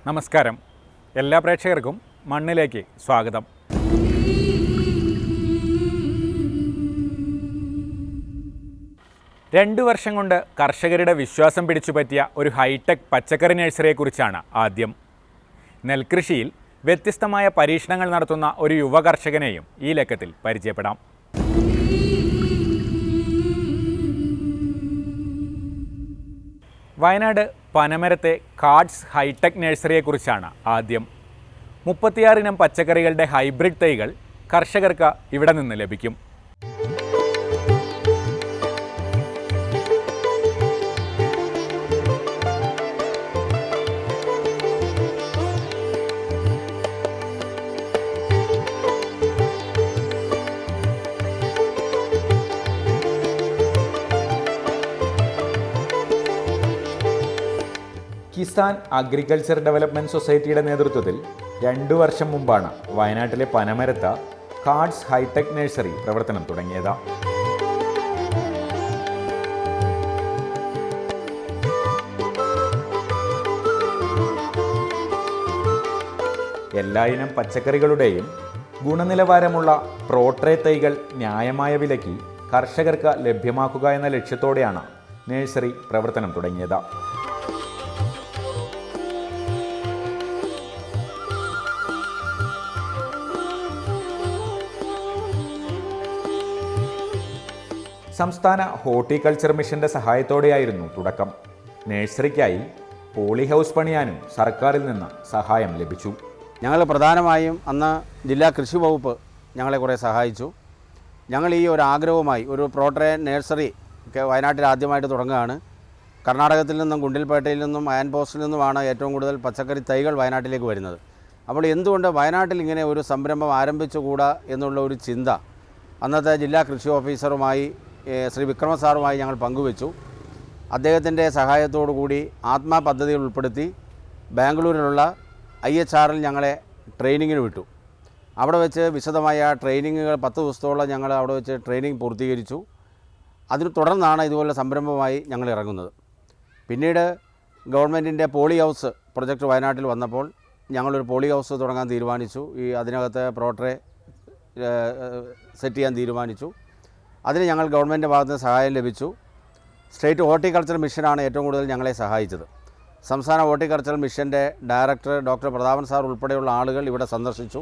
നമസ്കാരം. എല്ലാ പ്രേക്ഷകർക്കും മണ്ണിലേക്ക് സ്വാഗതം. രണ്ടു വർഷം കൊണ്ട് കർഷകരുടെ വിശ്വാസം പിടിച്ചുപറ്റിയ ഒരു ഹൈടെക് പച്ചക്കറി നഴ്സറിയെക്കുറിച്ചാണ് ആദ്യം. നെൽകൃഷിയിൽ വ്യത്യസ്തമായ പരീക്ഷണങ്ങൾ നടത്തുന്ന ഒരു യുവ കർഷകനെയും ഈ ലക്കത്തിൽ പരിചയപ്പെടാം. വയനാട് പനമരത്തെ കാഡ്സ് ഹൈടെക് നഴ്സറിയെക്കുറിച്ചാണ് ആദ്യം. 36 ഇനം പച്ചക്കറികളുടെ ഹൈബ്രിഡ് തൈകൾ കർഷകർക്ക് ഇവിടെ നിന്ന് ലഭിക്കും. കിസാൻ അഗ്രികൾച്ചർ ഡെവലപ്മെൻറ്റ് സൊസൈറ്റിയുടെ നേതൃത്വത്തിൽ 2 വർഷം മുമ്പാണ് വയനാട്ടിലെ പനമരത്ത് കാഡ്സ് ഹൈടെക് നഴ്സറി പ്രവർത്തനം തുടങ്ങിയത്. എല്ലാ ഇനം പച്ചക്കറികളുടെയും ഗുണനിലവാരമുള്ള പ്രോട്രേ തൈകൾ ന്യായമായ വിലയ്ക്ക് കർഷകർക്ക് ലഭ്യമാക്കുക എന്ന ലക്ഷ്യത്തോടെയാണ് നഴ്സറി പ്രവർത്തനം തുടങ്ങിയത്. സംസ്ഥാന ഹോർട്ടിക്കൾച്ചർ മിഷന്റെ സഹായത്തോടെയായിരുന്നു തുടക്കം. നഴ്സറിക്കായി പോളി ഹൗസ് പണിയാനും സർക്കാരിൽ നിന്ന് സഹായം ലഭിച്ചു. ഞങ്ങൾ പ്രധാനമായും അന്ന് ജില്ലാ കൃഷി വകുപ്പ് ഞങ്ങളെ കുറേ സഹായിച്ചു. ഞങ്ങൾ ഈ ഒരു ആഗ്രഹവുമായി ഒരു പ്രോട്രേ നഴ്സറി വയനാട്ടിൽ ആദ്യമായിട്ട് തുടങ്ങുകയാണ്. കർണാടകത്തിൽ നിന്നും ഗുണ്ടിൽപേട്ടയിൽ നിന്നും അയൺ പോസ്റ്റിൽ നിന്നുമാണ് ഏറ്റവും കൂടുതൽ പച്ചക്കറി തൈകൾ വയനാട്ടിലേക്ക് വരുന്നത്. അപ്പോൾ എന്തുകൊണ്ട് വയനാട്ടിൽ ഇങ്ങനെ ഒരു സംരംഭം ആരംഭിച്ചുകൂടാ എന്നുള്ള ഒരു ചിന്ത അന്നത്തെ ജില്ലാ കൃഷി ഓഫീസറുമായി ശ്രീ വിക്രമ സാറുമായി ഞങ്ങൾ പങ്കുവച്ചു. അദ്ദേഹത്തിൻ്റെ സഹായത്തോടു കൂടി ആത്മാ പദ്ധതിയിൽ ഉൾപ്പെടുത്തി ബാംഗ്ലൂരിലുള്ള IHRൽ ഞങ്ങളെ ട്രെയിനിങ്ങിന് വിട്ടു. അവിടെ വെച്ച് വിശദമായ ട്രെയിനിങ്ങുകൾ 10 ദിവസത്തോളം ഞങ്ങൾ അവിടെ വെച്ച് ട്രെയിനിങ് പൂർത്തീകരിച്ചു. അതിന് തുടർന്നാണ് ഇതുപോലെ സംരംഭമായി ഞങ്ങൾ ഇറങ്ങുന്നത്. പിന്നീട് ഗവൺമെൻറ്റിൻ്റെ പോളി ഹൗസ് പ്രൊജക്റ്റ് വയനാട്ടിൽ വന്നപ്പോൾ ഞങ്ങളൊരു പോളി ഹൗസ് തുടങ്ങാൻ തീരുമാനിച്ചു. അതിനകത്ത് പ്രോട്രേ സെറ്റ് ചെയ്യാൻ തീരുമാനിച്ചു. അതിന് ഞങ്ങൾ ഗവൺമെൻറ്റിൻ്റെ ഭാഗത്ത് നിന്ന് സഹായം ലഭിച്ചു. സ്റ്റേറ്റ് ഹോർട്ടിക്കൾച്ചർ മിഷനാണ് ഏറ്റവും കൂടുതൽ ഞങ്ങളെ സഹായിച്ചത്. സംസ്ഥാന ഹോർട്ടിക്കൾച്ചർ മിഷൻ്റെ ഡയറക്ടർ ഡോക്ടർ പ്രതാപൻ സാർ ഉൾപ്പെടെയുള്ള ആളുകൾ ഇവിടെ സന്ദർശിച്ചു.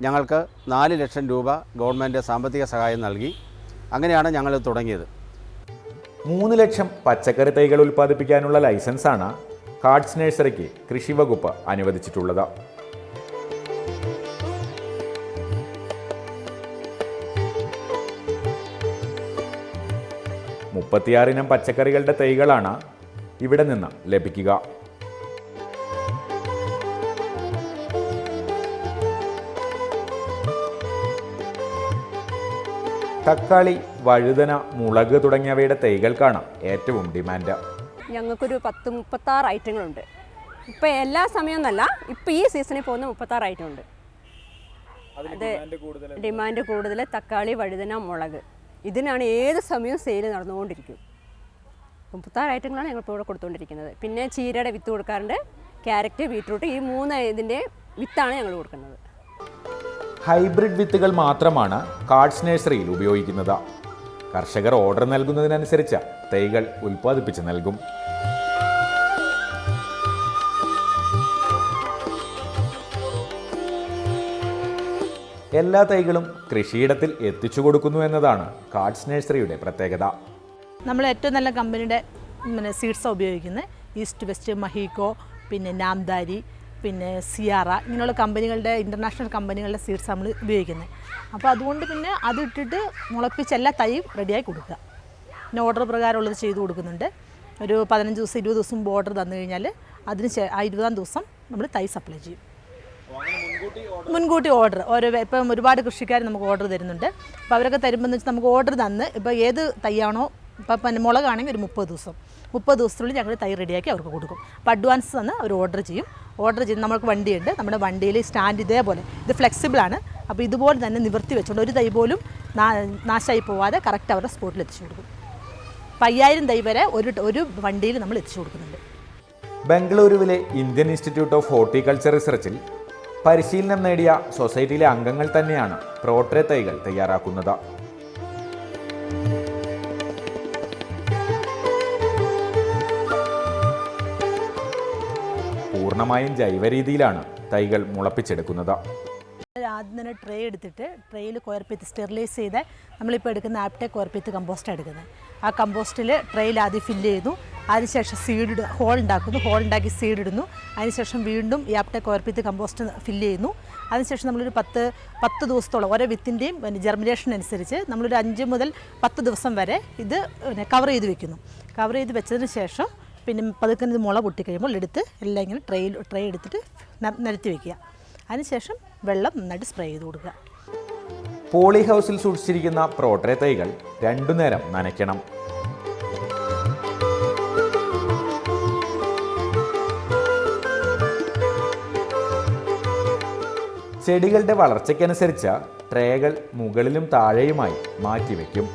ഞങ്ങൾക്ക് 4 ലക്ഷം രൂപ ഗവൺമെൻറ് സാമ്പത്തിക സഹായം നൽകി. അങ്ങനെയാണ് ഞങ്ങൾ തുടങ്ങിയത്. 3 ലക്ഷം പച്ചക്കറി തൈകൾ ഉൽപ്പാദിപ്പിക്കാനുള്ള ലൈസൻസാണ് കാഡ്സ് നഴ്സറിക്ക് കൃഷി വകുപ്പ് അനുവദിച്ചിട്ടുള്ളത്. 36 ഇനം പച്ചക്കറികളുടെ തൈകളാണ് ഇവിടെ നിന്ന് ലഭിക്കുക. തക്കാളി, വഴുതന, മുളക് തുടങ്ങിയവയുടെ തൈകൾക്കാണ് ഏറ്റവും ഡിമാൻഡ്. ഞങ്ങൾക്കൊരു 36 ഐറ്റങ്ങളുണ്ട്. ഇപ്പോൾ എല്ലാ സമയമൊന്നല്ല, ഇപ്പോൾ ഈ സീസണിൽ പോകുന്ന 36 ഐറ്റം ഉണ്ട്. അത് ഡിമാൻഡ് കൂടുതൽ തക്കാളി, വഴുതന, മുളക്. ഇതിനാണ് ഏത് സമയവും സെയിൽ നടന്നുകൊണ്ടിരിക്കും. 36 ഐറ്റങ്ങളാണ് ഞങ്ങൾ ഇപ്പോൾ ഇവിടെ കൊടുത്തുകൊണ്ടിരിക്കുന്നത്. പിന്നെ ചീരയുടെ വിത്ത് കൊടുക്കാറുണ്ട്, ക്യാരറ്റ്, ബീറ്റ്റൂട്ട്, ഈ 3 ഇതിൻ്റെ വിത്താണ് ഞങ്ങൾ കൊടുക്കുന്നത്. ഹൈബ്രിഡ് വിത്തുകൾ മാത്രമാണ് കാഡ്സ് നഴ്സറിയിൽ ഉപയോഗിക്കുന്നത്. കർഷകർ ഓർഡർ നൽകുന്നതിനനുസരിച്ച് തൈകൾ ഉൽപ്പാദിപ്പിച്ച് നൽകും. എല്ലാ തൈകളും കൃഷിയിടത്തിൽ എത്തിച്ചു കൊടുക്കുന്നു എന്നതാണ് കാഡ്സ് നഴ്സറിയുടെ പ്രത്യേകത. നമ്മൾ ഏറ്റവും നല്ല കമ്പനിയുടെ സീഡ്സാണ് ഉപയോഗിക്കുന്നത്. ഈസ്റ്റ് വെസ്റ്റ്, മഹീക്കോ, പിന്നെ നാംദാരി, പിന്നെ സിയാറ, ഇങ്ങനെയുള്ള കമ്പനികളുടെ ഇൻ്റർനാഷണൽ കമ്പനികളുടെ സീഡ്സ് നമ്മൾ ഉപയോഗിക്കുന്നത്. അപ്പോൾ അതുകൊണ്ട് പിന്നെ അതിട്ടിട്ട് മുളപ്പിച്ച് എല്ലാ തൈയും റെഡിയായി കൊടുക്കുക. പിന്നെ ഓർഡർ പ്രകാരമുള്ളത് ചെയ്തു കൊടുക്കുന്നുണ്ട്. ഒരു 15 ദിവസം 20 ദിവസം മുമ്പ് ഓർഡർ തന്നു കഴിഞ്ഞാൽ അതിന് 20-ാം ദിവസം നമ്മൾ തൈ സപ്ലൈ ചെയ്യും. മുൻകൂട്ടി ഓർഡർ ഇപ്പം ഒരുപാട് കൃഷിക്കാർ നമുക്ക് ഓർഡർ തരുന്നുണ്ട്. അപ്പോൾ അവരൊക്കെ തരുമ്പോൾ വെച്ചാൽ നമുക്ക് ഓർഡർ തന്ന് ഇപ്പോൾ ഏത് തൈയാണോ, ഇപ്പം മുളകാണെങ്കിൽ ഒരു 30 ദിവസത്തിനുള്ളിൽ ഞങ്ങൾ തൈ റെഡിയാക്കി അവർക്ക് കൊടുക്കും. അപ്പോൾ അഡ്വാൻസ് തന്ന് അവർ ഓർഡർ ചെയ്യും. ഓർഡർ ചെയ്ത് നമുക്ക് വണ്ടിയുണ്ട്. നമ്മുടെ വണ്ടിയിൽ സ്റ്റാൻഡ് ഇതേപോലെ, ഇത് ഫ്ലെക്സിബിളാണ്. അപ്പോൾ ഇതുപോലെ തന്നെ നിവർത്തി വെച്ചുകൊണ്ട് ഒരു തൈ പോലും നാശമായി പോവാതെ കറക്റ്റ് അവരുടെ സ്പോട്ടിൽ എത്തിച്ചു കൊടുക്കും. 5000 തൈ വരെ ഒരു വണ്ടിയിൽ നമ്മൾ എത്തിച്ചു കൊടുക്കുന്നുണ്ട്. ബംഗളൂരുവിലെ ഇന്ത്യൻ ഇൻസ്റ്റിറ്റ്യൂട്ട് ഓഫ് ഹോർട്ടിക്കൾച്ചർ റിസർച്ചിൽ പരിശീലനം നേടിയ സൊസൈറ്റിയിലെ അംഗങ്ങൾ തന്നെയാണ് പ്രോട്രേ തൈകൾ തയ്യാറാക്കുന്നത്. പൂർണ്ണമായും ജൈവ രീതിയിലാണ് തൈകൾ മുളപ്പിച്ചെടുക്കുന്നത്. ആദ്യം തന്നെ ട്രേ എടുത്തിട്ട് ട്രേയിൽ കോർപ്പിത്ത് സ്റ്റെറിലൈസ് ചെയ്ത് നമ്മളിപ്പോൾ എടുക്കുന്ന ആപ്റ്റെക് കോർപ്പിത്ത് കമ്പോസ്റ്റാണ് എടുക്കുന്നത്. ആ കമ്പോസ്റ്റിൽ ട്രേയിൽ ആദ്യം ഫില്ല് ചെയ്യുന്നു. അതിനുശേഷം സീഡ് ഹോൾ ഉണ്ടാക്കുന്നു. ഹോൾ ഉണ്ടാക്കി സീഡ് ഇടുന്നു. അതിനുശേഷം വീണ്ടും ഈ ആപ്റ്റെക് കോർപ്പിത്ത് കമ്പോസ്റ്റ് ഫില്ല് ചെയ്യുന്നു. അതിനുശേഷം നമ്മളൊരു 10 ദിവസത്തോളം ഓരോ വിത്തിൻ്റെയും ജെർമിനേഷൻ അനുസരിച്ച് നമ്മളൊരു 5 മുതൽ 10 ദിവസം വരെ ഇത് കവർ ചെയ്ത് വെക്കുന്നു. കവർ ചെയ്ത് വെച്ചതിന് ശേഷം പിന്നെ പതുക്കെ ഇത് മുള പൊട്ടിക്കഴിയുമ്പോൾ എടുത്ത് എല്ലാം ഇങ്ങനെ ട്രേ എടുത്തിട്ട് നിരത്തി വയ്ക്കുക. അതിനുശേഷം വെള്ളം നന്നായിട്ട് സ്പ്രേ ചെയ്ത് കൊടുക്കുക. പോളി ഹൗസിൽ സൂക്ഷിച്ചിരിക്കുന്ന പ്രോട്രേ തൈകൾ 2 നേരം നനയ്ക്കണം. ചെടികളുടെ വളർച്ചയ്ക്കനുസരിച്ച് ട്രേകൾ മുകളിലും താഴെയുമായി മാറ്റിവെക്കും.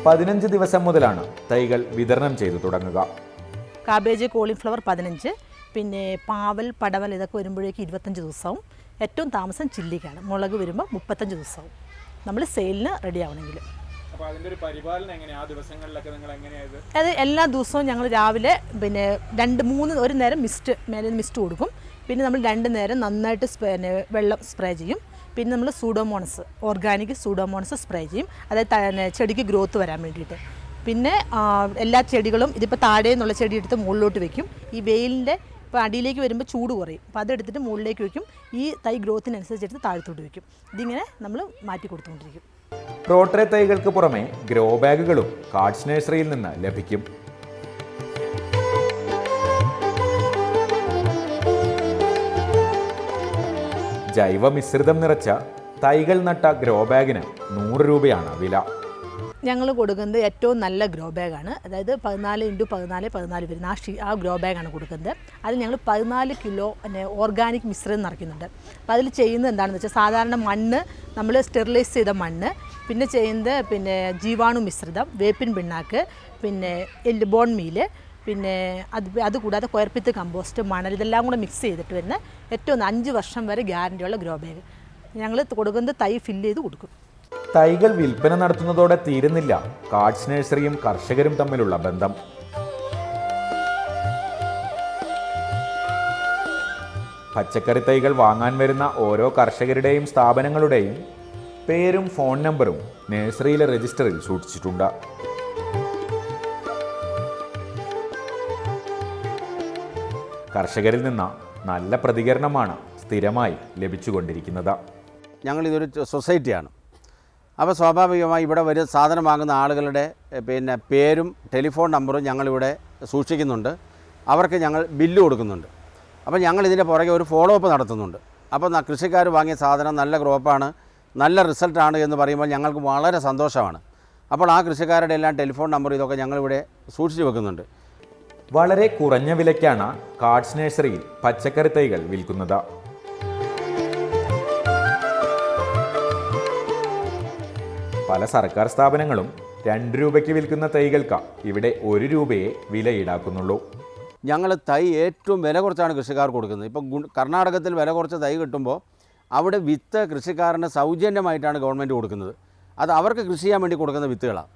15 ദിവസം മുതലാണ് തൈകൾ വിതരണം ചെയ്തു തുടങ്ങുക. കാബേജ്, കോളിഫ്ലവർ 15, പിന്നെ പാവൽ, പടവൽ ഇതൊക്കെ വരുമ്പോഴേക്ക് 25 ദിവസവും. ഏറ്റവും താമസം ചില്ലിക്കാണ്. മുളക് വരുമ്പോൾ 35 ദിവസവും നമ്മൾ സെയിലിന് റെഡി ആവണമെങ്കിൽ. അത് എല്ലാ ദിവസവും ഞങ്ങൾ രാവിലെ പിന്നെ 2-3 ഒരു നേരം മേലെ മിസ്റ്റ് കൊടുക്കും. പിന്നെ നമ്മൾ 2 നേരം നന്നായിട്ട് വെള്ളം സ്പ്രേ ചെയ്യും. പിന്നെ നമ്മൾ സൂഡോമോണസ്, ഓർഗാനിക് സൂഡോമോണസ് സ്പ്രേ ചെയ്യും. അതായത് ചെടിക്ക് ഗ്രോത്ത് വരാൻ വേണ്ടിയിട്ട്. പിന്നെ എല്ലാ ചെടികളും ഇതിപ്പോൾ താഴെ നിന്നുള്ള ചെടി എടുത്ത് മുകളിലോട്ട് വെക്കും. ഈ വെയിലിൻ്റെ ഇപ്പോൾ അടിയിലേക്ക് വരുമ്പോൾ ചൂട് കുറയും. അപ്പോൾ അതെടുത്തിട്ട് മുകളിലേക്ക് വെക്കും. ഈ തൈ ഗ്രോത്തിനനുസരിച്ചെടുത്ത് താഴത്തോട്ട് വെക്കും. ഇതിങ്ങനെ നമ്മൾ മാറ്റി കൊടുത്തുകൊണ്ടിരിക്കും. പ്രോട്രേ തൈകൾക്ക് പുറമെ ഗ്രോ ബാഗുകളും കാർഡ്സ് നഴ്സറിയിൽ നിന്ന് ലഭിക്കും. ജൈവ മിശ്രിതം നിറച്ച തൈകൾ നട്ട ഗ്രോ ബാഗിന് 100 രൂപയാണ് വില. ഞങ്ങൾ കൊടുക്കുന്നത് ഏറ്റവും നല്ല ഗ്രോ ബാഗാണ്. അതായത് 14x14 വരുന്ന ആ ഗ്രോ ബാഗാണ് കൊടുക്കുന്നത്. അതിൽ ഞങ്ങൾ 14 കിലോ ഓർഗാനിക് മിശ്രിതം നിറയ്ക്കുന്നുണ്ട്. അപ്പോൾ അതിൽ ചെയ്യുന്നത് എന്താണെന്ന് വെച്ചാൽ സാധാരണ മണ്ണ് നമ്മൾ സ്റ്റെറിലൈസ് ചെയ്ത മണ്ണ്, പിന്നെ ചെയ്യുന്നത് ജീവാണു മിശ്രിതം, വേപ്പിൻ പിണ്ണാക്ക്, പിന്നെ ബോൺ മീല്, പിന്നെ അതുകൂടാതെ കോർപ്പിത്ത് കമ്പോസ്റ്റ്, മണൽ ഇതെല്ലാം കൂടെ മിക്സ് ചെയ്തിട്ട് വരുന്ന ഏറ്റവും 5 വർഷം വരെ ഗ്യാരണ്ടിയുള്ള ഗ്രോ ബാഗ് ഞങ്ങൾ കൊടുക്കുന്നത്. തൈ ഫില്ല് ചെയ്ത് കൊടുക്കും. തൈകൾ വിൽപ്പന നടത്തുന്നതോടെ തീരുന്നില്ല കാർഡ്സ് നഴ്സറിയും കർഷകരും തമ്മിലുള്ള ബന്ധം. പച്ചക്കറി തൈകൾ വാങ്ങാൻ വരുന്ന ഓരോ കർഷകരുടെയും സ്ഥാപനങ്ങളുടെയും പേരും ഫോൺ നമ്പറും നഴ്സറിയിലെ രജിസ്റ്ററിൽ സൂക്ഷിച്ചിട്ടുണ്ട്. കർഷകരിൽ നിന്ന് നല്ല പ്രതികരണമാണ് സ്ഥിരമായി ലഭിച്ചുകൊണ്ടിരിക്കുന്നത്. ഞങ്ങളിതൊരു സൊസൈറ്റിയാണ്. അപ്പോൾ സ്വാഭാവികമായി ഇവിടെ സാധനം വാങ്ങുന്ന ആളുകളുടെ പേരും ടെലിഫോൺ നമ്പറും ഞങ്ങളിവിടെ സൂക്ഷിക്കുന്നുണ്ട്. അവർക്ക് ഞങ്ങൾ ബില്ല് കൊടുക്കുന്നുണ്ട്. അപ്പോൾ ഞങ്ങൾ ഇതിൻ്റെ പുറകെ ഒരു ഫോളോ അപ്പ് നടത്തുന്നുണ്ട്. അപ്പോൾ കൃഷിക്കാർ വാങ്ങിയ സാധനം നല്ല ക്രോപ്പാണ്, നല്ല റിസൾട്ടാണ് എന്ന് പറയുമ്പോൾ ഞങ്ങൾക്ക് വളരെ സന്തോഷമാണ്. അപ്പോൾ ആ കൃഷിക്കാരുടെ എല്ലാം ടെലിഫോൺ നമ്പർ ഇതൊക്കെ ഞങ്ങളിവിടെ സൂക്ഷിച്ച് വെക്കുന്നുണ്ട്. വളരെ കുറഞ്ഞ വിലയ്ക്കാണ് കാർഡ്സ് നഴ്സറിയിൽ പച്ചക്കറി തൈകൾ വിൽക്കുന്നത്. പല സർക്കാർ സ്ഥാപനങ്ങളും 2 രൂപയ്ക്ക് വിൽക്കുന്ന തൈകൾക്ക് ഇവിടെ 1 രൂപയെ വില ഈടാക്കുന്നുള്ളൂ. ഞങ്ങൾ തൈ ഏറ്റവും വില കുറച്ചാണ് കൃഷിക്കാർക്ക് കൊടുക്കുന്നത്. ഇപ്പം കർണാടകത്തിൽ വില കുറച്ച് തൈ കിട്ടുമ്പോൾ അവിടെ വിത്ത് കൃഷിക്കാരന് സൗജന്യമായിട്ടാണ് ഗവൺമെൻറ് കൊടുക്കുന്നത്. അത് അവർക്ക് കൃഷി ചെയ്യാൻ വേണ്ടി കൊടുക്കുന്ന വിത്തുകളാണ്.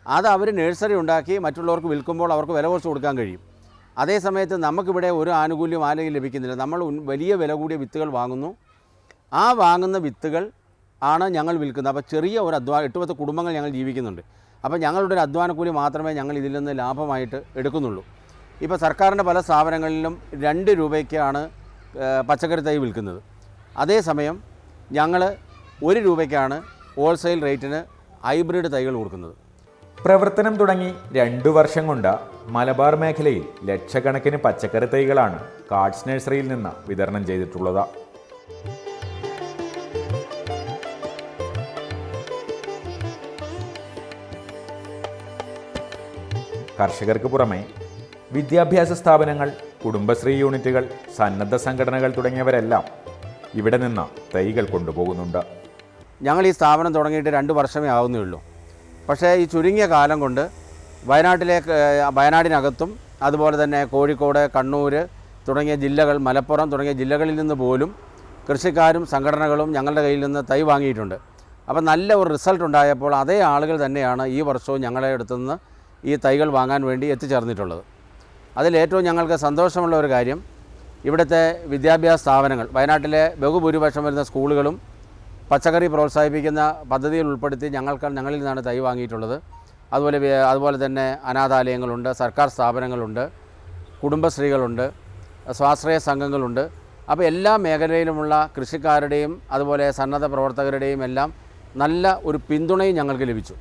അത് അവർ നഴ്സറി ഉണ്ടാക്കി മറ്റുള്ളവർക്ക് വിൽക്കുമ്പോൾ അവർക്ക് വില കുറച്ച് കൊടുക്കാൻ കഴിയും. അതേ സമയത്ത് നമുക്കിവിടെ ഒരു ആനുകൂല്യം ആരെങ്കിലും ലഭിക്കുന്നില്ല. നമ്മൾ വലിയ വില കൂടിയ വിത്തുകൾ വാങ്ങുന്നു. ആ വാങ്ങുന്ന വിത്തുകൾ ആണ് ഞങ്ങൾ വിൽക്കുന്നത്. അപ്പോൾ ചെറിയ ഒരു 8-10 കുടുംബങ്ങൾ ഞങ്ങൾ ജീവിക്കുന്നുണ്ട്. അപ്പോൾ ഞങ്ങളുടെ ഒരു അധ്വാനക്കൂലി മാത്രമേ ഞങ്ങൾ ഇതിൽ നിന്ന് ലാഭമായിട്ട് എടുക്കുന്നുള്ളൂ. ഇപ്പോൾ സർക്കാരിൻ്റെ പല സ്ഥാപനങ്ങളിലും 2 രൂപയ്ക്കാണ് പച്ചക്കറി തൈ വിൽക്കുന്നത്. അതേസമയം ഞങ്ങൾ 1 രൂപയ്ക്കാണ് ഹോൾസെയിൽ റേറ്റിന് ഹൈബ്രിഡ് തൈകൾ കൊടുക്കുന്നത്. പ്രവർത്തനം തുടങ്ങി 2 വർഷം കൊണ്ട് മലബാർ മേഖലയിൽ ലക്ഷക്കണക്കിന് പച്ചക്കറി തൈകളാണ് കാർഡ്സ് നഴ്സറിയിൽ നിന്ന് വിതരണം ചെയ്തിട്ടുള്ളത്. കർഷകർക്ക് പുറമെ വിദ്യാഭ്യാസ സ്ഥാപനങ്ങൾ, കുടുംബശ്രീ യൂണിറ്റുകൾ, സന്നദ്ധ സംഘടനകൾ തുടങ്ങിയവരെല്ലാം ഇവിടെ നിന്ന് തൈകൾ കൊണ്ടുപോകുന്നുണ്ട്. ഞങ്ങൾ ഈ സ്ഥാപനം തുടങ്ങിയിട്ട് 2 വർഷമേ ആവുന്നേ ഉള്ളൂ. പക്ഷേ ഈ ചുരുങ്ങിയ കാലം കൊണ്ട് വയനാടിനകത്തും അതുപോലെ തന്നെ കോഴിക്കോട്, കണ്ണൂർ തുടങ്ങിയ ജില്ലകൾ, മലപ്പുറം തുടങ്ങിയ ജില്ലകളിൽ നിന്ന് പോലും കൃഷിക്കാരും സംഘടനകളും ഞങ്ങളുടെ കയ്യിൽ നിന്ന് തൈ വാങ്ങിയിട്ടുണ്ട്. അപ്പോൾ നല്ല ഒരു റിസൾട്ട് ഉണ്ടായപ്പോൾ അതേ ആളുകൾ തന്നെയാണ് ഈ വർഷവും ഞങ്ങളുടെ അടുത്തുനിന്ന് ഈ തൈകൾ വാങ്ങാൻ വേണ്ടി എത്തിച്ചേർന്നിട്ടുള്ളത്. അതിലേറ്റവും ഞങ്ങൾക്ക് സന്തോഷമുള്ള ഒരു കാര്യം, ഇവിടുത്തെ വിദ്യാഭ്യാസ സ്ഥാപനങ്ങൾ, വയനാട്ടിലെ ബഹുഭൂരിപക്ഷം വരുന്ന സ്കൂളുകളും പച്ചക്കറി പ്രോത്സാഹിപ്പിക്കുന്ന പദ്ധതിയിൽ ഉൾപ്പെടുത്തി ഞങ്ങളിൽ നിന്നാണ് തൈ വാങ്ങിയിട്ടുള്ളത്. അതുപോലെ തന്നെ അനാഥാലയങ്ങളുണ്ട്, സർക്കാർ സ്ഥാപനങ്ങളുണ്ട്, കുടുംബശ്രീകളുണ്ട്, സ്വാശ്രയ സംഘങ്ങളുണ്ട്. അപ്പോൾ എല്ലാ മേഖലയിലുമുള്ള കൃഷിക്കാരുടെയും അതുപോലെ സന്നദ്ധ പ്രവർത്തകരുടെയും എല്ലാം നല്ല ഒരു പിന്തുണയും ഞങ്ങൾക്ക് ലഭിച്ചു.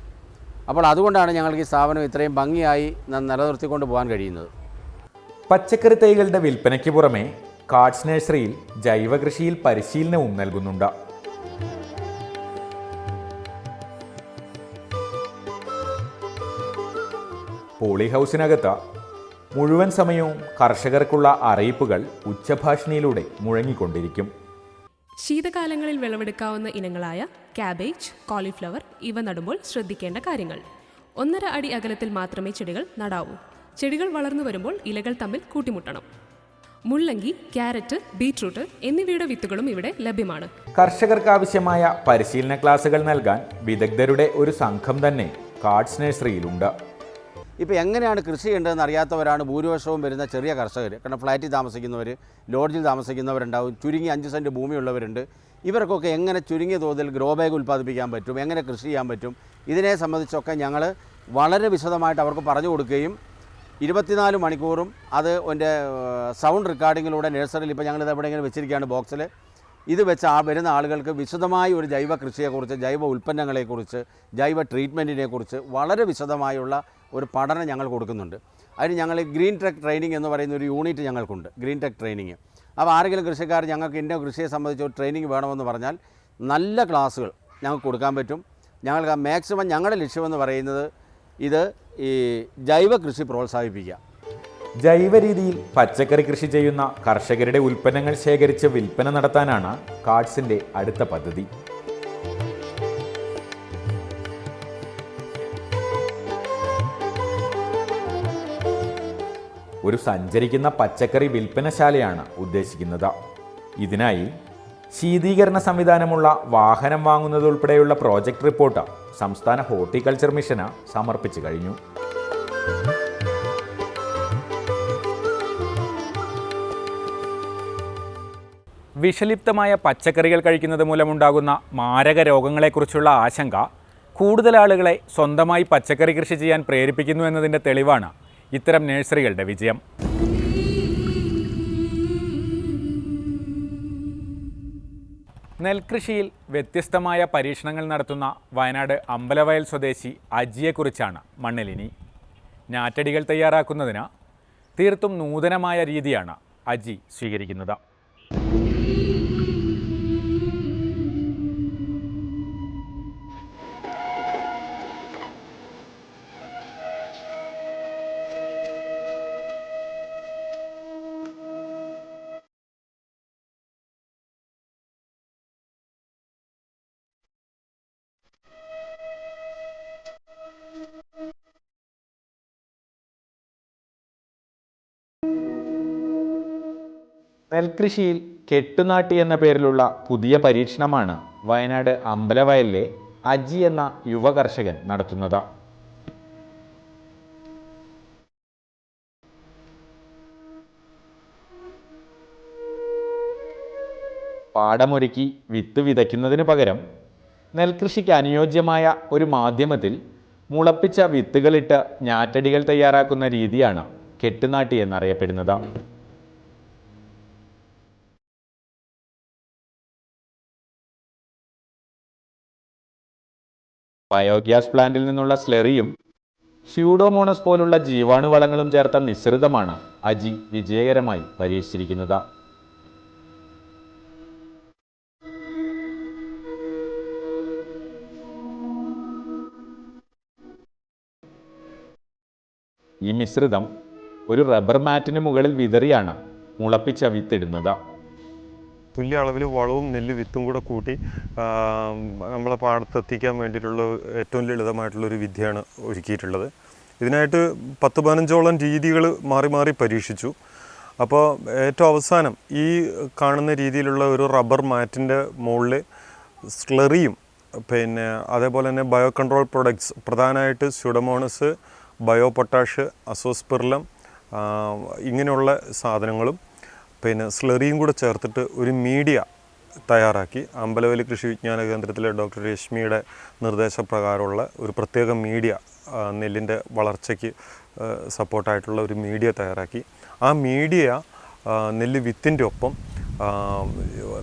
അപ്പോൾ അതുകൊണ്ടാണ് ഞങ്ങൾക്ക് ഈ സ്ഥാപനം ഇത്രയും ഭംഗിയായി നിലനിർത്തിക്കൊണ്ട് പോകാൻ കഴിയുന്നത്. പച്ചക്കറി തൈകളുടെ വിൽപ്പനയ്ക്ക് പുറമെ കാർഡ്സ് നഴ്സറിയിൽ ജൈവ കൃഷിയിൽ പരിശീലനവും നൽകുന്നുണ്ട്. പോളി ഹൗസിനകത്ത് മുഴുവൻ സമയവും കർഷകർക്കുള്ള അറിയിപ്പുകൾ ഉച്ചഭാഷിണിയിലൂടെ മുഴങ്ങിക്കൊണ്ടിരിക്കും. ശീതകാലങ്ങളിൽ വിളവെടുക്കാവുന്ന ഇനങ്ങളായ കാബേജ്, കോളിഫ്ലവർ ഇവ നടുമ്പോൾ ശ്രദ്ധിക്കേണ്ട കാര്യങ്ങൾ. 1.5 അടി അകലത്തിൽ മാത്രമേ ചെടികൾ നടാവൂ. ചെടികൾ വളർന്നു വരുമ്പോൾ ഇലകൾ തമ്മിൽ കൂട്ടിമുട്ടണം. മുള്ളങ്കി, ക്യാരറ്റ്, ബീറ്റ്റൂട്ട് എന്നിവയുടെ വിത്തുകളും ഇവിടെ ലഭ്യമാണ്. കർഷകർക്ക് ആവശ്യമായ പരിശീലന ക്ലാസുകൾ നൽകാൻ വിദഗ്ധരുടെ ഒരു സംഘം തന്നെ കാർഡ്സ് നഴ്സറിയിലുണ്ട്. ഇപ്പോൾ എങ്ങനെയാണ് കൃഷി ചെയ്യേണ്ടതെന്ന് അറിയാത്തവരാണ് ഭൂരിപക്ഷവും വരുന്ന ചെറിയ കർഷകർ. കാരണം ഫ്ലാറ്റിൽ താമസിക്കുന്നവർ, ലോഡ്ജിൽ താമസിക്കുന്നവരുണ്ടാവും, ചുരുങ്ങി 5 സെൻറ്റ് ഭൂമിയുള്ളവരുണ്ട്. ഇവർക്കൊക്കെ എങ്ങനെ ചുരുങ്ങിയ തോതിൽ ഗ്രോ ബാഗ് ഉൽപ്പാദിപ്പിക്കാൻ പറ്റും, എങ്ങനെ കൃഷി ചെയ്യാൻ പറ്റും, ഇതിനെ സംബന്ധിച്ചൊക്കെ ഞങ്ങൾ വളരെ വിശദമായിട്ട് അവർക്ക് പറഞ്ഞു കൊടുക്കുകയും 24 മണിക്കൂറും അത് എൻ്റെ സൗണ്ട് റെക്കോർഡിങ്ങിലൂടെ നഴ്സറിയിൽ ഇപ്പോൾ ഞങ്ങളിത് എവിടെയെങ്കിലും വെച്ചിരിക്കുകയാണ് ബോക്സിൽ. ഇത് വെച്ച് വരുന്ന ആളുകൾക്ക് വിശദമായി ഒരു ജൈവ കൃഷിയെക്കുറിച്ച്, ജൈവ ഉൽപ്പന്നങ്ങളെക്കുറിച്ച്, ജൈവ ട്രീറ്റ്മെൻറ്റിനെക്കുറിച്ച് വളരെ വിശദമായുള്ള ഒരു പഠനം ഞങ്ങൾ കൊടുക്കുന്നുണ്ട്. അതിന് ഞങ്ങൾ ഗ്രീൻ ടെക് ട്രെയിനിങ് എന്ന് പറയുന്ന ഒരു യൂണിറ്റ് ഞങ്ങൾക്കുണ്ട്, ഗ്രീൻ ടെക് ട്രെയിനിങ്. അപ്പോൾ ആരെങ്കിലും കൃഷിക്കാർ ഞങ്ങൾക്ക് ഇന്ന കൃഷിയെ സംബന്ധിച്ച് ഒരു ട്രെയിനിങ് വേണമെന്ന് പറഞ്ഞാൽ നല്ല ക്ലാസ്സുകൾ ഞങ്ങൾക്ക് കൊടുക്കാൻ പറ്റും. ഞങ്ങൾക്ക് മാക്സിമം ഞങ്ങളുടെ ലക്ഷ്യമെന്ന് പറയുന്നത് ഇത് ഈ ജൈവ കൃഷി പ്രോത്സാഹിപ്പിക്കുക. ജൈവ രീതിയിൽ പച്ചക്കറി കൃഷി ചെയ്യുന്ന കർഷകരുടെ ഉൽപ്പന്നങ്ങൾ ശേഖരിച്ച് വിൽപ്പന നടത്താനാണ് കാർഡ്സിന്റെ അടുത്ത പദ്ധതി. ഒരു സഞ്ചരിക്കുന്ന പച്ചക്കറി വിൽപ്പനശാലയാണ് ഉദ്ദേശിക്കുന്നത്. ഇതിനായി ശീതീകരണ സംവിധാനമുള്ള വാഹനം വാങ്ങുന്നതുൾപ്പെടെയുള്ള പ്രോജക്റ്റ് റിപ്പോർട്ട് സംസ്ഥാന ഹോർട്ടിക്കൾച്ചർ മിഷന് സമർപ്പിച്ചു കഴിഞ്ഞു. വിഷലിപ്തമായ പച്ചക്കറികൾ കഴിക്കുന്നത് മൂലമുണ്ടാകുന്ന മാരക രോഗങ്ങളെക്കുറിച്ചുള്ള ആശങ്ക കൂടുതൽ ആളുകളെ സ്വന്തമായി പച്ചക്കറി കൃഷി ചെയ്യാൻ പ്രേരിപ്പിക്കുന്നു എന്നതിൻ്റെ തെളിവാണ് ഇത്തരം നഴ്സറികളുടെ വിജയം. നെൽകൃഷിയിൽ വ്യത്യസ്തമായ പരീക്ഷണങ്ങൾ നടത്തുന്ന വയനാട് അമ്പലവയൽ സ്വദേശി അജിയെക്കുറിച്ചാണ് മണ്ണിലിനി. ഞാറ്റടികൾ തയ്യാറാക്കുന്നതിന് തീർത്തും നൂതനമായ രീതിയാണ് അജി സ്വീകരിക്കുന്നത്. നെൽകൃഷിയിൽ കെട്ടുനാട്ടി എന്ന പേരിലുള്ള പുതിയ പരീക്ഷണമാണ് വയനാട് അമ്പലവയലിലെ അജി എന്ന യുവ കർഷകൻ നടത്തുന്നത്. പാടമൊരുക്കി വിത്ത് വിതയ്ക്കുന്നതിന് പകരം നെൽകൃഷിക്ക് അനുയോജ്യമായ ഒരു മാധ്യമത്തിൽ മുളപ്പിച്ച വിത്തുകളിട്ട് ഞാറ്റടികൾ തയ്യാറാക്കുന്ന രീതിയാണ് കെട്ടുനാട്ടി എന്നറിയപ്പെടുന്നത്. ബയോഗ്യാസ് പ്ലാന്റിൽ നിന്നുള്ള സ്ലെറിയും സ്യൂഡോമോണസ് പോലുള്ള ജീവാണുവളങ്ങളും ചേർത്ത മിശ്രിതമാണ് അജി വിജയകരമായി പരീക്ഷിച്ചിരിക്കുന്നത്. ഈ മിശ്രിതം ഒരു റബ്ബർ മാറ്റിന് മുകളിൽ വിതറിയാണ് മുളപ്പിച്ച വിത്തിടുന്നത്. തുല്യ അളവിൽ വളവും നെല്ല് വിത്തും കൂടെ കൂട്ടി നമ്മളെ പാടത്തെത്തിക്കാൻ വേണ്ടിയിട്ടുള്ള ഏറ്റവും ലളിതമായിട്ടുള്ളൊരു വിദ്യയാണ് ഒരുക്കിയിട്ടുള്ളത്. ഇതിനായിട്ട് 10-15ഓളം രീതികൾ മാറി മാറി പരീക്ഷിച്ചു. അപ്പോൾ ഏറ്റവും അവസാനം ഈ കാണുന്ന രീതിയിലുള്ള ഒരു റബ്ബർ മാറ്റിൻ്റെ മുകളിൽ സ്ലറിയും പിന്നെ അതേപോലെ തന്നെ ബയോ കൺട്രോൾ പ്രൊഡക്ട്സ്, പ്രധാനമായിട്ട് സ്യൂഡോമോണസ്, ബയോ പൊട്ടാഷ്, അസോസ്പെർലം ഇങ്ങനെയുള്ള സാധനങ്ങളും പിന്നെ സ്ലറിയും കൂടെ ചേർത്തിട്ട് ഒരു മീഡിയ തയ്യാറാക്കി അമ്പലവയൽ കൃഷി വിജ്ഞാന കേന്ദ്രത്തിലെ ഡോക്ടർ രശ്മിയുടെ നിർദ്ദേശപ്രകാരമുള്ള ഒരു പ്രത്യേക മീഡിയ, നെല്ലിൻ്റെ വളർച്ചയ്ക്ക് സപ്പോർട്ടായിട്ടുള്ള ഒരു മീഡിയ തയ്യാറാക്കി. ആ മീഡിയ നെല്ല് വിത്തിൻ്റെ ഒപ്പം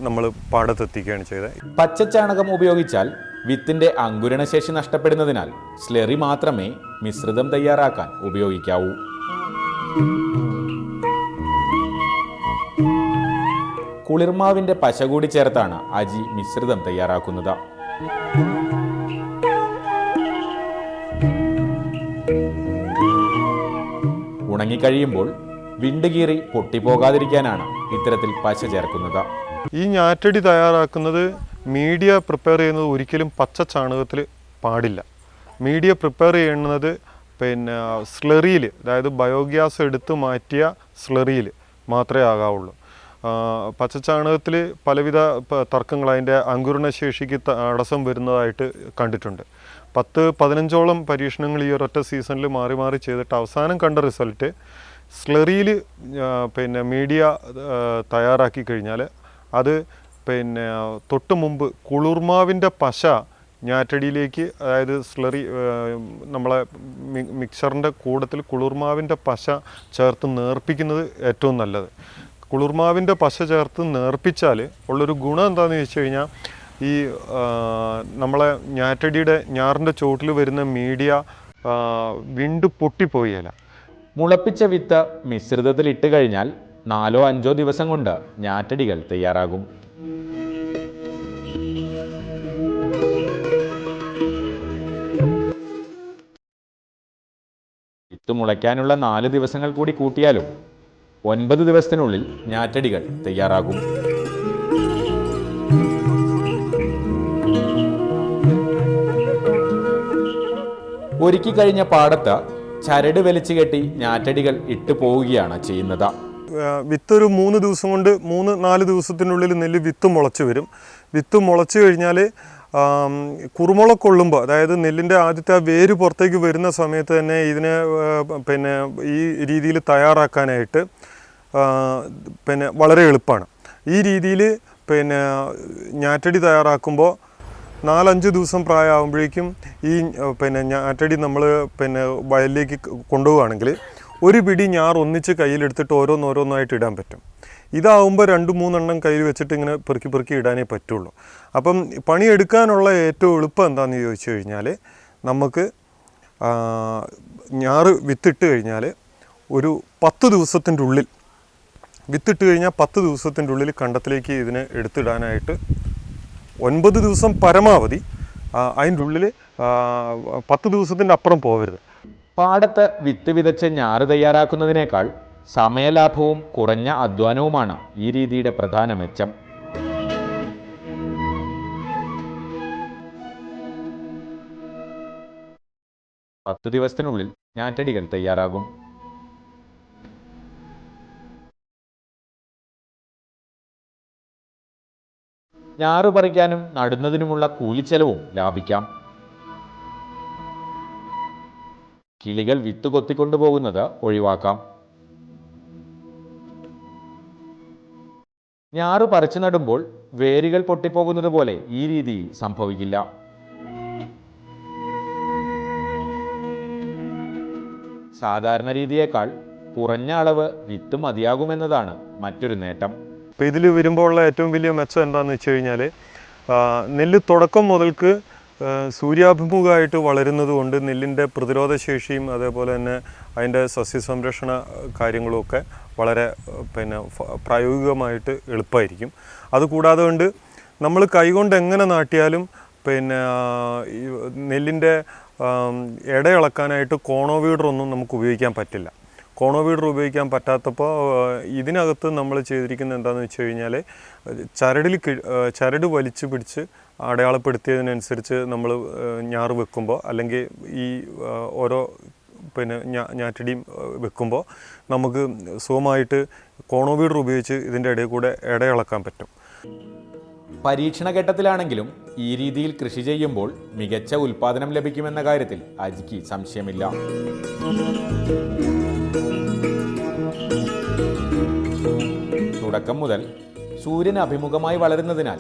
നമ്മൾ പാടത്തെത്തിക്കുകയാണ് ചെയ്തത്. പച്ചച്ചാണകം ഉപയോഗിച്ചാൽ വിത്തിന്റെ അങ്കുരണശേഷി നഷ്ടപ്പെടുന്നതിനാൽ സ്ലറി മാത്രമേ മിശ്രിതം തയ്യാറാക്കാൻ ഉപയോഗിക്കാവൂ. കുളിർമാവിന്റെ പശ കൂടി ചേർത്താണ് അജി മിശ്രിതം തയ്യാറാക്കുന്നത്. ഉണങ്ങിക്കഴിയുമ്പോൾ വിണ്ടുകീറി പൊട്ടിപ്പോകാതിരിക്കാനാണ് ഇത്തരത്തിൽ പശ ചേർക്കുന്നത്. ഈ ഞാറ്റടി തയ്യാറാക്കുന്നത് മീഡിയ പ്രിപ്പയർ ചെയ്യുന്നത് ഒരിക്കലും പച്ച ചാണകത്തിൽ പാടില്ല. മീഡിയ പ്രിപ്പയർ ചെയ്യുന്നത് പിന്നെ സ്ലറിയിൽ, അതായത് ബയോഗ്യാസ് എടുത്ത് മാറ്റിയ സ്ലറിയിൽ മാത്രമേ ആകാവുള്ളൂ. പച്ചച്ചാണകത്തിൽ പലവിധ തർക്കങ്ങൾ, അതിൻ്റെ അങ്കുരണശേഷിക്ക് തടസ്സം വരുന്നതായിട്ട് കണ്ടിട്ടുണ്ട്. 10-15ഓളം പരീക്ഷണങ്ങൾ ഈ ഒരൊറ്റ സീസണിൽ മാറി മാറി ചെയ്തിട്ട് അവസാനം കണ്ട റിസൾട്ട് സ്ലറിയിൽ പിന്നെ മീഡിയ തയ്യാറാക്കി കഴിഞ്ഞാൽ അത് പിന്നെ തൊട്ട് മുമ്പ് കുളിർമാവിൻ്റെ പശ ഞാറ്റടിയിലേക്ക്, അതായത് സ്ലറി നമ്മളെ മിക്സറിൻ്റെ കൂടത്തിൽ കുളിർമാവിൻ്റെ പശ ചേർത്ത് നേർപ്പിക്കുന്നത് ഏറ്റവും നല്ലത്. കുളിർമാവിൻ്റെ പശ ചേർത്ത് നേർപ്പിച്ചാൽ ഉള്ളൊരു ഗുണം എന്താണെന്ന് ചോദിച്ചു കഴിഞ്ഞാൽ ഈ നമ്മളെ ഞാറ്റടിയുടെ ഞാറിൻ്റെ ചുവട്ടിൽ വരുന്ന മീഡിയ വിണ്ട് പൊട്ടിപ്പോയില്ല. മുളപ്പിച്ച വിത്ത് മിശ്രിതത്തിൽ ഇട്ട് കഴിഞ്ഞാൽ 4-5 ദിവസം കൊണ്ട് ഞാറ്റടികൾ തയ്യാറാകും. വിത്ത് മുളയ്ക്കാനുള്ള 4 ദിവസങ്ങൾ കൂടി കൂട്ടിയാലും 9 ദിവസത്തിനുള്ളിൽ ഞാറ്റടികൾ തയ്യാറാകും. ഒരുക്കി കഴിഞ്ഞ പാടത്ത് ചരട് വലിച്ചു കെട്ടി ഞാറ്റടികൾ ഇട്ടു പോവുകയാണ് ചെയ്യുന്നത്. വിത്തൊരു 3 ദിവസം കൊണ്ട് 3-4 ദിവസത്തിനുള്ളിൽ നെല്ല് വിത്ത് മുളച്ച് വരും. വിത്ത് മുളച്ച് കഴിഞ്ഞാൽ കുറുമുള കൊള്ളുമ്പോൾ, അതായത് നെല്ലിൻ്റെ ആദ്യത്തെ ആ വേര് പുറത്തേക്ക് വരുന്ന സമയത്ത് തന്നെ ഇതിനെ പിന്നെ ഈ രീതിയിൽ തയ്യാറാക്കാനായിട്ട് പിന്നെ വളരെ എളുപ്പമാണ്. ഈ രീതിയിൽ പിന്നെ ഞാറ്റടി തയ്യാറാക്കുമ്പോൾ 4-5 ദിവസം പ്രായമാകുമ്പോഴേക്കും ഈ പിന്നെ ഞാറ്റടി നമ്മൾ പിന്നെ വയലിലേക്ക് കൊണ്ടുപോവുകയാണെങ്കിൽ ഒരു പിടി ഞാർ ഒന്നിച്ച് കയ്യിലെടുത്തിട്ട് ഓരോന്നോരോന്നായിട്ട് ഇടാൻ പറ്റും. ഇതാവുമ്പോൾ 2-3 എണ്ണം കയ്യിൽ വെച്ചിട്ട് ഇങ്ങനെ പെറുക്കി പെറുക്കി ഇടാനേ പറ്റുള്ളൂ. അപ്പം പണിയെടുക്കാനുള്ള ഏറ്റവും എളുപ്പം എന്താണെന്ന് ചോദിച്ചു കഴിഞ്ഞാൽ നമുക്ക് ഞാറ് വിത്തിട്ട് കഴിഞ്ഞാൽ ഒരു 10 ദിവസത്തിൻ്റെ ഉള്ളിൽ, വിത്തിട്ട് കഴിഞ്ഞാൽ 10 ദിവസത്തിൻ്റെ ഉള്ളിൽ കണ്ടത്തിലേക്ക് ഇതിനെ എടുത്തിടാനായിട്ട് 9 ദിവസം പരമാവധി, അതിൻ്റെ ഉള്ളിൽ 10 ദിവസത്തിൻ്റെ അപ്പുറം പോകരുത്. പാടത്ത് വിത്ത് വിതച്ച് ഞാറ് തയ്യാറാക്കുന്നതിനേക്കാൾ സമയലാഭവും കുറഞ്ഞ അധ്വാനവുമാണ് ഈ രീതിയുടെ പ്രധാന മെച്ചം. പത്ത് ദിവസത്തിനുള്ളിൽ ഞാറ്റടികൾ തയ്യാറാകും. ഞാറ് പറിക്കാനും നടുന്നതിനുമുള്ള കൂലിച്ചെലവും ലാഭിക്കാം. കിളികൾ വിത്ത് കൊത്തിക്കൊണ്ടുപോകുന്നത് ഒഴിവാക്കാം. ഞാറ് പറിച്ചു നടുമ്പോൾ വേരുകൾ പൊട്ടിപ്പോകുന്നത് പോലെ ഈ രീതിയിൽ സംഭവിക്കില്ല. സാധാരണ രീതിയേക്കാൾ കുറഞ്ഞ അളവ് വിത്ത് മതിയാകുമെന്നതാണ് മറ്റൊരു നേട്ടം. അപ്പോൾ ഇതിൽ വരുമ്പോൾ ഉള്ള ഏറ്റവും വലിയ മെച്ചം എന്താണെന്ന് വെച്ച് കഴിഞ്ഞാൽ നെല്ല് തുടക്കം മുതൽക്ക് സൂര്യാഭിമുഖമായിട്ട് വളരുന്നത് കൊണ്ട് നെല്ലിൻ്റെ പ്രതിരോധശേഷിയും അതേപോലെ തന്നെ അതിൻ്റെ സസ്യസംരക്ഷണ കാര്യങ്ങളുമൊക്കെ വളരെ പിന്നെ പ്രായോഗികമായിട്ട് എളുപ്പമായിരിക്കും. അതുകൂടാതെ കൊണ്ട് നമ്മൾ കൈകൊണ്ട് എങ്ങനെ നാട്ടിയാലും പിന്നെ നെല്ലിൻ്റെ ഇടയിളക്കാനായിട്ട് കോണോ വീഡറൊന്നും നമുക്ക് ഉപയോഗിക്കാൻ പറ്റില്ല. കോണോ വീഡർ ഉപയോഗിക്കാൻ പറ്റാത്തപ്പോൾ ഇതിനകത്ത് നമ്മൾ ചെയ്തിരിക്കുന്നത് എന്താണെന്ന് വെച്ച് കഴിഞ്ഞാൽ ചരട് വലിച്ചു പിടിച്ച് അടയാളപ്പെടുത്തിയതിനനുസരിച്ച് നമ്മൾ ഞാറ് വെക്കുമ്പോൾ അല്ലെങ്കിൽ ഈ ഓരോ ഞാറ്റടിയും വെക്കുമ്പോൾ നമുക്ക് സുഖമായിട്ട് കോണോ വീഡർ ഉപയോഗിച്ച് ഇതിൻ്റെ ഇടയിൽ കൂടെ ഇടയിളക്കാൻ പറ്റും. പരീക്ഷണ ഘട്ടത്തിലാണെങ്കിലും ഈ രീതിയിൽ കൃഷി ചെയ്യുമ്പോൾ മികച്ച ഉൽപ്പാദനം ലഭിക്കുമെന്ന കാര്യത്തിൽ അജിക്ക് സംശയമില്ല. തുടക്കം മുതൽ സൂര്യൻ അഭിമുഖമായി വളരുന്നതിനാൽ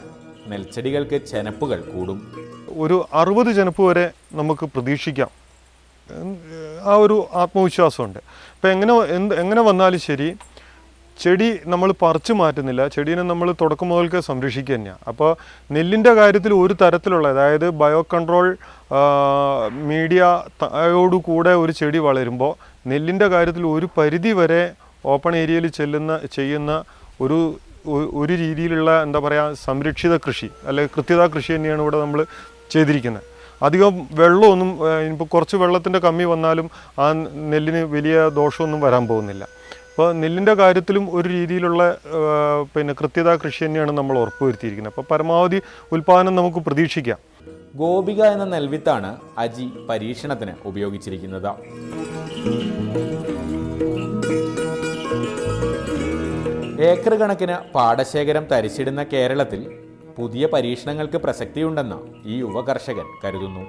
നെൽച്ചെടികൾക്ക് ചെനപ്പുകൾ കൂടും. ഒരു 60 ചെനപ്പ് വരെ നമുക്ക് പ്രതീക്ഷിക്കാം. ആ ഒരു ആത്മവിശ്വാസമുണ്ട്. അപ്പോൾ എങ്ങനെ വന്നാലും ശരി, ചെടി നമ്മൾ പറിച്ചു മാറ്റുന്നില്ല, ചെടീനെ നമ്മൾ തുടക്കം മുതൽക്ക് സംരക്ഷിക്കുക തന്നെയാണ്. അപ്പോൾ നെല്ലിൻ്റെ കാര്യത്തിൽ ഒരു തരത്തിലുള്ള, അതായത് ബയോ കൺട്രോൾ മീഡിയയോടുകൂടെ ഒരു ചെടി വളരുമ്പോൾ നെല്ലിൻ്റെ കാര്യത്തിൽ ഒരു പരിധി വരെ ഓപ്പൺ ഏരിയയിൽ ചെയ്യുന്ന ഒരു രീതിയിലുള്ള എന്താ പറയുക സംരക്ഷിത കൃഷി അല്ലെങ്കിൽ കൃത്യത കൃഷി തന്നെയാണ് ഇവിടെ നമ്മൾ ചെയ്തിരിക്കുന്നത്. അധികം വെള്ളമൊന്നും ഇപ്പോൾ കുറച്ച് വെള്ളത്തിൻ്റെ കമ്മി വന്നാലും ആ നെല്ലിന് വലിയ ദോഷമൊന്നും വരാൻ പോകുന്നില്ല. അപ്പോൾ നെല്ലിൻ്റെ കാര്യത്തിലും ഒരു രീതിയിലുള്ള കൃത്യത കൃഷി തന്നെയാണ് നമ്മൾ ഉറപ്പുവരുത്തിയിരിക്കുന്നത്. അപ്പോൾ പരമാവധി ഉൽപ്പാദനം നമുക്ക് പ്രതീക്ഷിക്കാം. ഗോപിക എന്ന നെൽവിത്താണ് അജി പരീക്ഷണത്തിന് ഉപയോഗിച്ചിരിക്കുന്നത്. ഏക്കർ കണക്കിന് പാടശേഖരം തരിച്ചിടുന്ന കേരളത്തിൽ പുതിയ പരീക്ഷണങ്ങൾക്ക് പ്രസക്തിയുണ്ടെന്ന് ഈ യുവ കർഷകൻ കരുതുന്നു.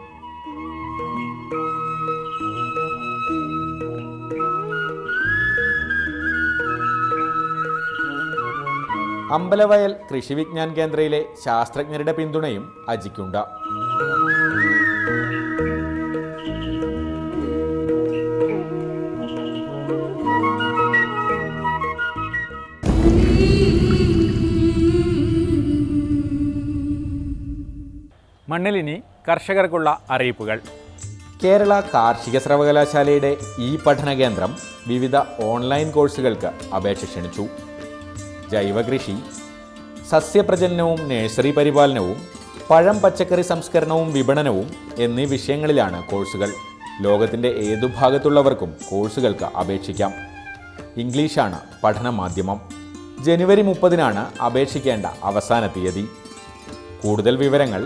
അമ്പലവയൽ കൃഷി വിജ്ഞാൻ കേന്ദ്രയിലെ ശാസ്ത്രജ്ഞരുടെ പിന്തുണയും അജിക്കുണ്ട്. മണ്ണിലിനി കർഷകർക്കുള്ള അറിയിപ്പുകൾ. കേരള കാർഷിക സർവകലാശാലയുടെ ഈ പഠന കേന്ദ്രം വിവിധ ഓൺലൈൻ കോഴ്സുകൾക്ക് അപേക്ഷ ക്ഷണിച്ചു. ജൈവകൃഷി, സസ്യപ്രജനനവും നഴ്സറി പരിപാലനവും, പഴം പച്ചക്കറി സംസ്കരണവും വിപണനവും എന്നീ വിഷയങ്ങളിലാണ് കോഴ്സുകൾ. ലോകത്തിൻ്റെ ഏതു ഭാഗത്തുള്ളവർക്കും കോഴ്സുകൾക്ക് അപേക്ഷിക്കാം. ഇംഗ്ലീഷാണ് പഠന മാധ്യമം. ജനുവരി 30-നാണ് അപേക്ഷിക്കേണ്ട അവസാന തീയതി. കൂടുതൽ വിവരങ്ങൾ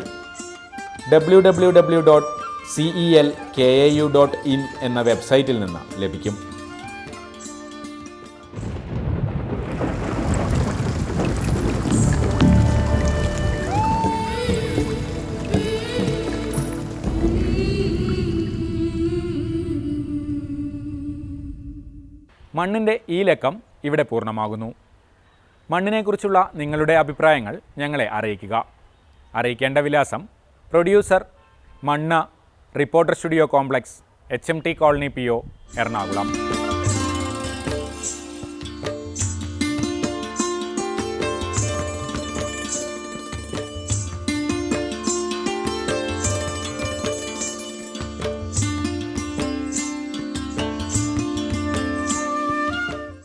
www.celkau.in എന്ന വെബ്സൈറ്റിൽ നിന്ന് ലഭിക്കും. മണ്ണിൻ്റെ ഈ ലക്കം ഇവിടെ പൂർണ്ണമാകുന്നു. മണ്ണിനെക്കുറിച്ചുള്ള നിങ്ങളുടെ അഭിപ്രായങ്ങൾ ഞങ്ങളെ അറിയിക്കുക. അറിയിക്കേണ്ട വിലാസം: പ്രൊഡ്യൂസർ, മണ്ണ്, reporter studio complex, HMT colony PO, Ernakulam.